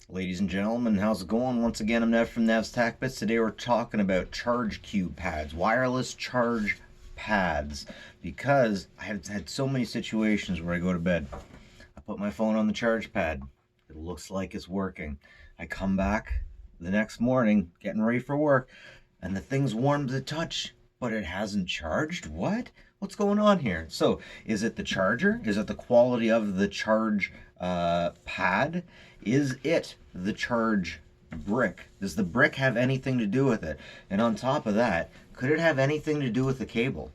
Ladies and gentlemen, how's it going? Once again, I'm Nev from Nev's Tech Bits. Today we're talking about charge cube pads, wireless charge pads, because I have had so many situations where I go to bed. I put my phone on the charge pad. It looks like it's working. I come back the next morning, getting ready for work, and the thing's warm to the touch, but it hasn't charged? What? What's going on here? So, is it the charger? Is it the quality of the charge pad? Is it the charge brick? Does the brick have anything to do with it? And on top of that, could it have anything to do with the cable?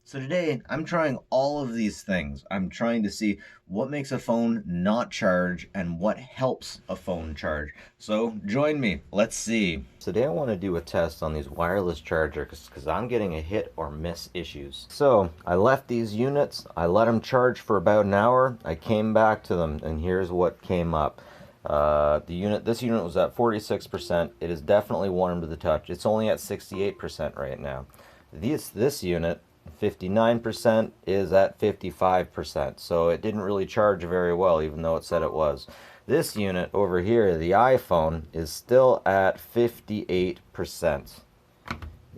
So today I'm trying all of these things. I'm trying to see what makes a phone not charge and what helps a phone charge. So join me. Let's see. Today I want to do a test on these wireless chargers because I'm getting a hit or miss issues. So I left these units. I let them charge for about an hour. I came back to them and here's what came up. This unit was at 46%. It is definitely warm to the touch. It's only at 68% right now. This unit, 59%, is at 55%, so it didn't really charge very well even though it said it was. This unit over here, the iPhone, is still at 58%.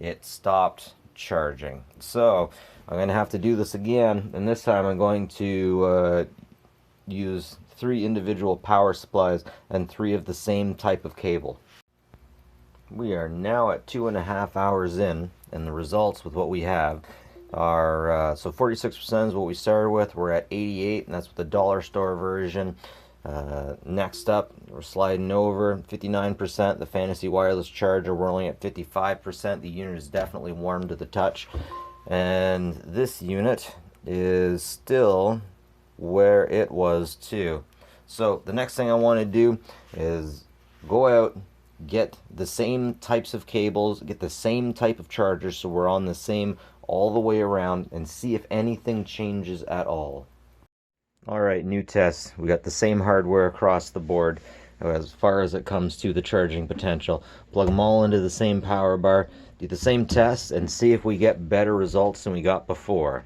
It stopped charging. So I'm going to have to do this again, and this time I'm going to use 3 individual power supplies and 3 of the same type of cable. We are now at 2.5 hours in, and the results with what we have are, so 46% is what we started with. We're at 88, and that's with the dollar store version. Next up, we're sliding over 59%. The Fantasy wireless charger, we're only at 55%. The unit is definitely warm to the touch, and this unit is still where it was too. So the next thing I want to do is go out, get the same types of cables, get the same type of chargers, so we're on the same all the way around, and see if anything changes at all. Alright, new test. We got the same hardware across the board as far as it comes to the charging potential. Plug them all into the same power bar, do the same tests, and see if we get better results than we got before.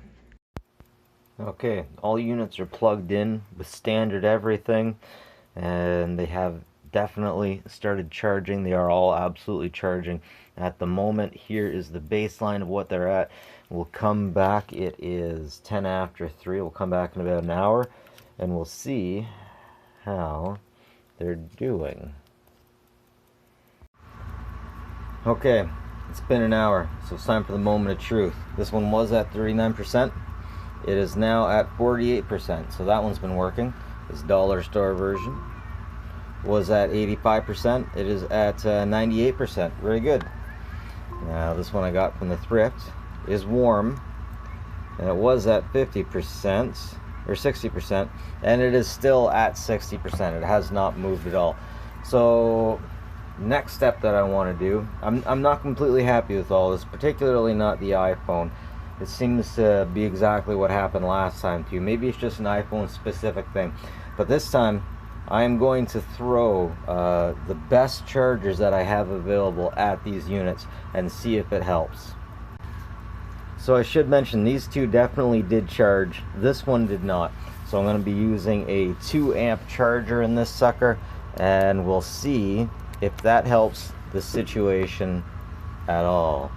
Okay, all units are plugged in with standard everything, and they have definitely started charging. They are all absolutely charging at the moment. Here is the baseline of what they're at. We'll come back. It is 10 after 3. We'll come back in about an hour and we'll see how they're doing. Okay, it's been an hour, so it's time for the moment of truth. This one was at 39%. It is now at 48%, so that one's been working. This dollar store version was at 85%. It is at 98%. Very good. Now this one I got from the thrift is warm, and it was at 50% or 60%, and it is still at 60%. It has not moved at all. So next step that I want to do, I'm not completely happy with all this, particularly not the iPhone. It seems to be exactly what happened last time too. Maybe it's just an iPhone specific thing, but this time I am going to throw the best chargers that I have available at these units and see if it helps. So I should mention these two definitely did charge. This one did not. So I'm going to be using a 2 amp charger in this sucker, and we'll see if that helps the situation at all.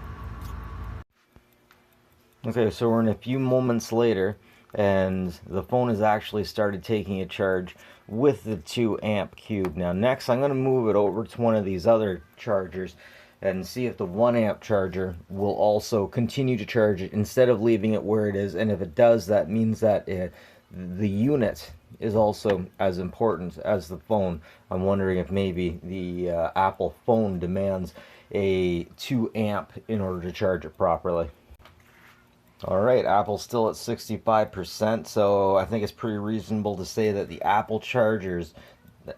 Okay, so we're in a few moments later, and the phone has actually started taking a charge with the 2 amp cube. Now next I'm going to move it over to one of these other chargers and see if the 1 amp charger will also continue to charge it instead of leaving it where it is, and if it does, that means that the unit is also as important as the phone. I'm wondering if maybe the Apple phone demands a 2 amp in order to charge it properly. Alright, Apple's still at 65%, so I think it's pretty reasonable to say that the Apple chargers,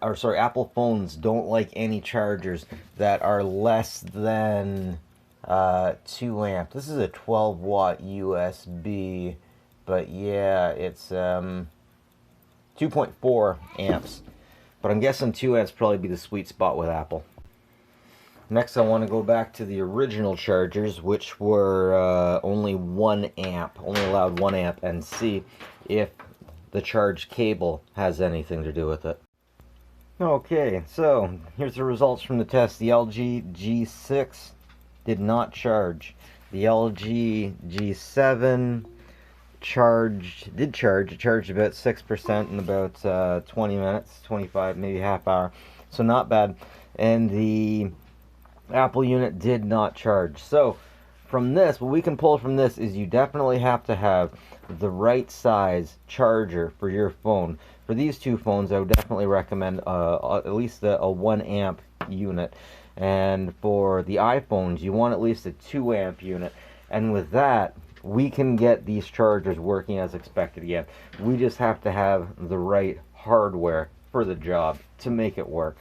or sorry, Apple phones don't like any chargers that are less than 2 amp. This is a 12 watt USB, but yeah, it's 2.4 amps. But I'm guessing 2 amps probably be the sweet spot with Apple. Next I want to go back to the original chargers, which were only 1 amp, only allowed 1 amp, and see if the charge cable has anything to do with it. Okay, so here's the results from the test. The LG G6 did not charge. The LG G7 did charge. It charged about 6% in about 20 minutes, 25, maybe half hour. So not bad. And the Apple unit did not charge. So from this, what we can pull from this is you definitely have to have the right size charger for your phone. For these two phones, I would definitely recommend at least a 1 amp unit. And for the iPhones, you want at least a 2 amp unit. And with that, we can get these chargers working as expected again. We just have to have the right hardware for the job to make it work.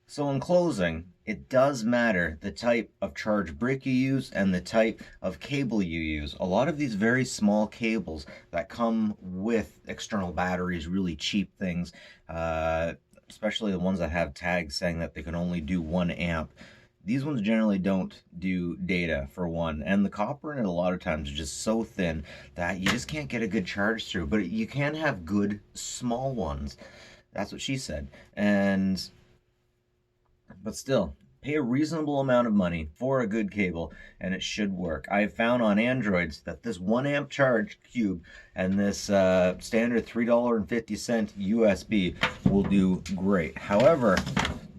So, in closing, it does matter the type of charge brick you use and the type of cable you use. A lot of these very small cables that come with external batteries, really cheap things, especially the ones that have tags saying that they can only do 1 amp. These ones generally don't do data for one, and the copper in it a lot of times is just so thin that you just can't get a good charge through. But you can have good small ones. That's what she said. And but still, pay a reasonable amount of money for a good cable and it should work. I have found on Androids that this 1 amp charge cube and this standard $3.50 USB will do great. However,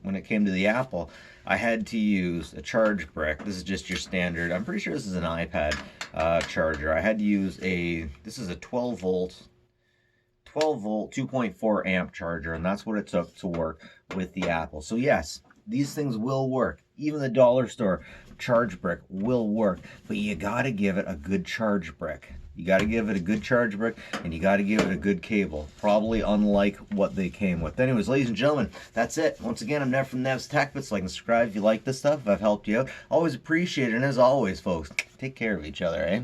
when it came to the Apple, I had to use a charge brick. This is just your standard. I'm pretty sure this is an iPad charger. I had to use this is a 12 volt 2.4 amp charger, and that's what it took to work with the Apple. So yes, these things will work. Even the dollar store charge brick will work, but you got to give it a good charge brick. You got to give it a good charge brick, and you got to give it a good cable. Probably unlike what they came with. Anyways, ladies and gentlemen, that's it. Once again, I'm Nev from Nev's Tech Bits. Like and subscribe if you like this stuff, if I've helped you out. Always appreciate it. And as always, folks, take care of each other, eh?